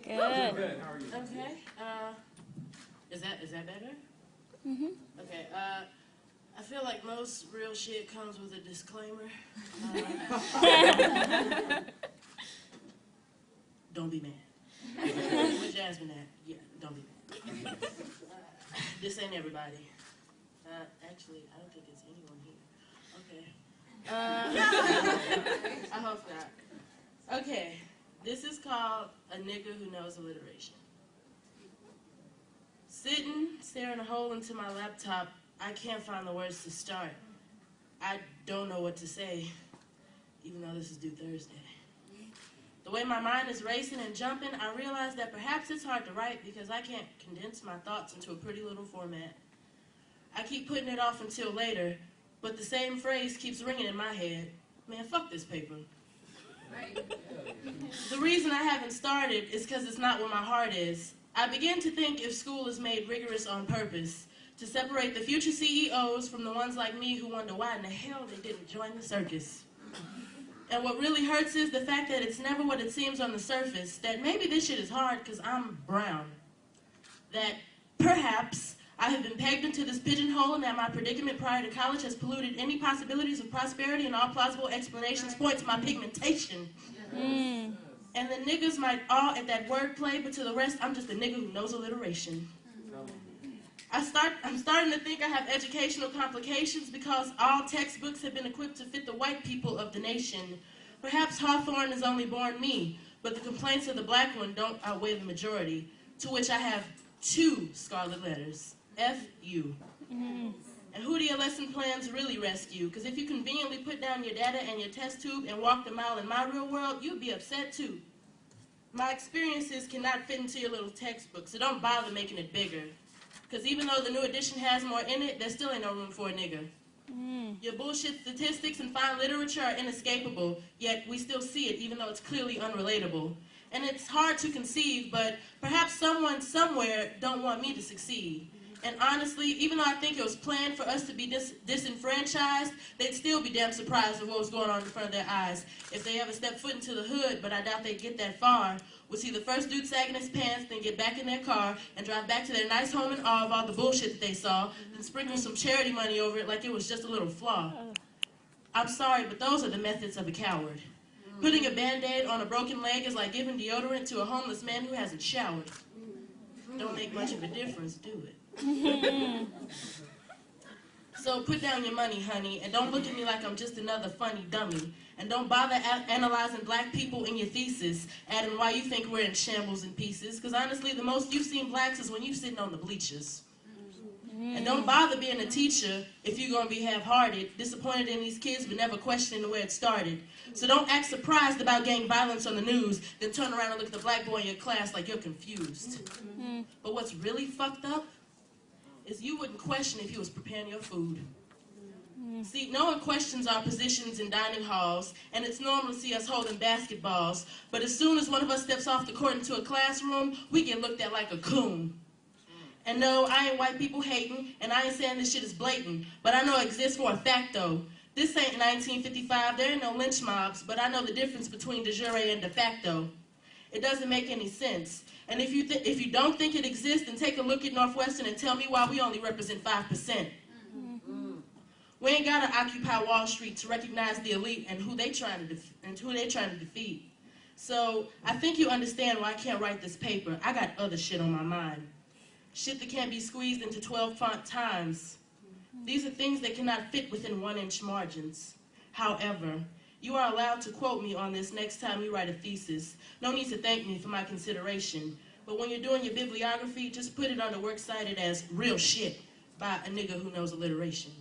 Good. Okay. Is that better? Mhm. Okay. I feel like most real shit comes with a disclaimer. Don't be mad. Where's Jasmine at? Yeah, don't be mad. This ain't everybody. Actually, I don't think it's anyone here. Okay. I hope not. Okay. This is called A Nigga Who Knows Alliteration. Sitting, staring a hole into my laptop, I can't find the words to start. I don't know what to say, even though this is due Thursday. The way my mind is racing and jumping, I realize that perhaps it's hard to write because I can't condense my thoughts into a pretty little format. I keep putting it off until later, but the same phrase keeps ringing in my head. Man, fuck this paper. The reason I haven't started is because it's not where my heart is. I begin to think if school is made rigorous on purpose, to separate the future CEOs from the ones like me who wonder why in the hell they didn't join the circus. And what really hurts is the fact that it's never what it seems on the surface, that maybe this shit is hard because I'm brown. That perhaps I have been pegged into this pigeonhole and that my predicament prior to college has polluted any possibilities of prosperity, and all plausible explanations point to my pigmentation. And the niggas might all at that wordplay, but to the rest, I'm just a nigga who knows alliteration. I'm starting to think I have educational complications because all textbooks have been equipped to fit the white people of the nation. Perhaps Hawthorne has only borne me, but the complaints of the black one don't outweigh the majority, to which I have 2 scarlet letters, F-U. And who do your lesson plans really rescue? Because if you conveniently put down your data and your test tube and walk the mile in my real world, you'd be upset too. My experiences cannot fit into your little textbook, so don't bother making it bigger. Because even though the new edition has more in it, there still ain't no room for a nigga. Your bullshit statistics and fine literature are inescapable, yet we still see it even though it's clearly unrelatable. And it's hard to conceive, but perhaps someone somewhere don't want me to succeed. And honestly, even though I think it was planned for us to be disenfranchised, they'd still be damn surprised at what was going on in front of their eyes if they ever stepped foot into the hood, but I doubt they'd get that far. Would see the first dude sagging his pants, then get back in their car and drive back to their nice home in awe of all the bullshit that they saw, then sprinkle some charity money over it like it was just a little flaw. I'm sorry, but those are the methods of a coward. Putting a Band-Aid on a broken leg is like giving deodorant to a homeless man who hasn't showered. Don't make much of a difference, do it? So put down your money, honey, and don't look at me like I'm just another funny dummy. And don't bother analyzing black people in your thesis, adding why you think we're in shambles and pieces, because honestly, the most you've seen blacks is when you're sitting on the bleachers. And don't bother being a teacher if you're going to be half-hearted, disappointed in these kids, but never questioning where it started. So don't act surprised about gang violence on the news, then turn around and look at the black boy in your class like you're confused. But what's really fucked up is you wouldn't question if he was preparing your food. See, no one questions our positions in dining halls, and it's normal to see us holding basketballs, but as soon as one of us steps off the court into a classroom, we get looked at like a coon. And no, I ain't white people hating, and I ain't saying this shit is blatant, but I know it exists for a fact though. This ain't 1955, there ain't no lynch mobs, but I know the difference between de jure and de facto. It doesn't make any sense. And if you don't think it exists, then take a look at Northwestern and tell me why we only represent 5%. We ain't gotta occupy Wall Street to recognize the elite and who they trying to defeat. So I think you understand why I can't write this paper. I got other shit on my mind. Shit that can't be squeezed into 12 font times. These are things that cannot fit within 1-inch margins. However, you are allowed to quote me on this next time you write a thesis. No need to thank me for my consideration. But when you're doing your bibliography, just put it on the works cited as real shit by a nigga who knows alliteration.